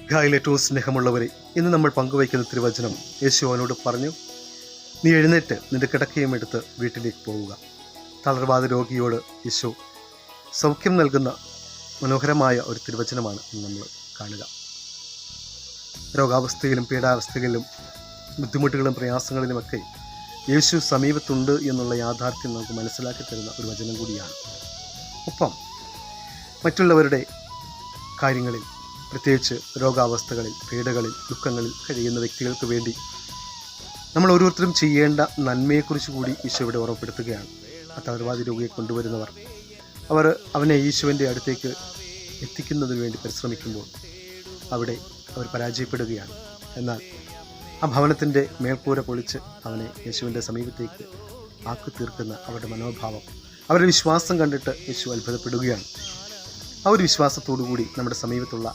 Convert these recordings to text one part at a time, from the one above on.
ഗായിൽ ഏറ്റവും സ്നേഹമുള്ളവരെ, ഇന്ന് നമ്മൾ പങ്കുവയ്ക്കുന്ന തിരുവചനം യേശു അവനോട് പറഞ്ഞു, നീ എഴുന്നേറ്റ് നിന്റെ കിടക്കയും എടുത്ത് വീട്ടിലേക്ക് പോവുക. തളർവാദ രോഗിയോട് യേശു സൗഖ്യം നൽകുന്ന മനോഹരമായ ഒരു തിരുവചനമാണ് നമ്മൾ കാണുക. രോഗാവസ്ഥയിലും പീഡാവസ്ഥകളിലും ബുദ്ധിമുട്ടുകളും പ്രയാസങ്ങളിലുമൊക്കെ യേശു സമീപത്തുണ്ട് എന്നുള്ള യാഥാർത്ഥ്യം നമുക്ക് മനസ്സിലാക്കി തരുന്ന ഒരു വചനം കൂടിയാണ്. ഒപ്പം മറ്റുള്ളവരുടെ കാര്യങ്ങളിൽ, പ്രത്യേകിച്ച് രോഗാവസ്ഥകളിൽ, പീഡകളിൽ, ദുഃഖങ്ങളിൽ കഴിയുന്ന വ്യക്തികൾക്ക് വേണ്ടി നമ്മൾ ഓരോരുത്തരും ചെയ്യേണ്ട നന്മയെക്കുറിച്ച് കൂടി ഈശോ ഇവിടെ ഓർമ്മപ്പെടുത്തുകയാണ്. ആ തളർവാദി രോഗിയെ കൊണ്ടുവരുന്നവർ അവനെ ഈശോൻ്റെ അടുത്തേക്ക് എത്തിക്കുന്നതിന് വേണ്ടി പരിശ്രമിക്കുമ്പോൾ അവിടെ അവർ പരാജയപ്പെടുകയാണ്. എന്നാൽ ആ ഭവനത്തിൻ്റെ മേൽക്കൂര പൊളിച്ച് അവനെ യേശുവിൻ്റെ സമീപത്തേക്ക് ആക്കി തീർക്കുന്ന അവരുടെ മനോഭാവം, അവരുടെ വിശ്വാസം കണ്ടിട്ട് യേശു അത്ഭുതപ്പെടുകയാണ്. ആ ഒരു വിശ്വാസത്തോടു കൂടി നമ്മുടെ സമീപത്തുള്ള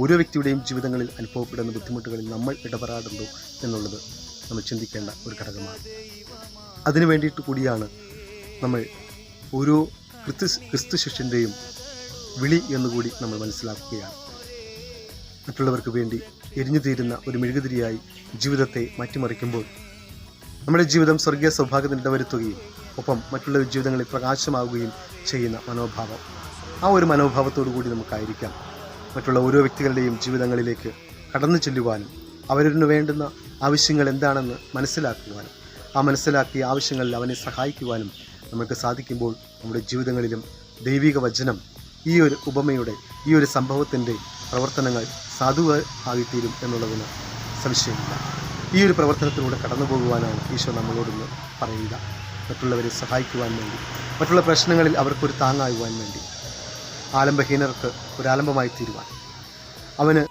ഓരോ വ്യക്തിയുടെയും ജീവിതങ്ങളിൽ അനുഭവപ്പെടുന്ന ബുദ്ധിമുട്ടുകളിൽ നമ്മൾ ഇടപെടാറുണ്ടോ എന്നുള്ളത് നമ്മൾ ചിന്തിക്കേണ്ട ഒരു ഘടകമാണ്. അതിനു വേണ്ടിയിട്ട് കൂടിയാണ് നമ്മൾ ഓരോ ക്രിസ്തു ശിഷ്യൻ്റെയും വിളി എന്നുകൂടി നമ്മൾ മനസ്സിലാക്കുകയാണ്. മറ്റുള്ളവർക്ക് വേണ്ടി എരിഞ്ഞു തീരുന്ന ഒരു മെഴുകുതിരിയായി ജീവിതത്തെ മാറ്റിമറിക്കുമ്പോൾ നമ്മുടെ ജീവിതം സ്വർഗീയ സൗഭാഗ്യത്തിന് ഇടവരുത്തുകയും ഒപ്പം മറ്റുള്ള ജീവിതങ്ങളിൽ പ്രകാശമാവുകയും ചെയ്യുന്ന മനോഭാവം, ആ ഒരു മനോഭാവത്തോടു കൂടി നമുക്കായിരിക്കാം മറ്റുള്ള ഓരോ വ്യക്തികളുടെയും ജീവിതങ്ങളിലേക്ക് കടന്നു ചെല്ലുവാനും അവരിന് വേണ്ടുന്ന ആവശ്യങ്ങൾ എന്താണെന്ന് മനസ്സിലാക്കുവാനും ആ മനസ്സിലാക്കിയ ആവശ്യങ്ങളിൽ അവനെ സഹായിക്കുവാനും നമുക്ക് സാധിക്കുമ്പോൾ നമ്മുടെ ജീവിതങ്ങളിലും ദൈവിക വചനം ഈ ഒരു ഉപമയുടെ, ഈ ഒരു സംഭവത്തിൻ്റെ പ്രവർത്തനങ്ങൾ സാധുവായിത്തീരും എന്നുള്ളതിന് സംശയമില്ല. ഈ ഒരു പ്രവർത്തനത്തിലൂടെ കടന്നു പോകുവാനാണ് ഈശോ നമ്മളോടൊന്ന് പറയുക. മറ്റുള്ളവരെ സഹായിക്കുവാൻ വേണ്ടി, മറ്റുള്ള പ്രശ്നങ്ങളിൽ അവർക്കൊരു താങ്ങാകുവാൻ വേണ്ടി, ആലംബഹീനർക്ക് ഒരു ആലംബമായി തീരുവാൻ, അവന്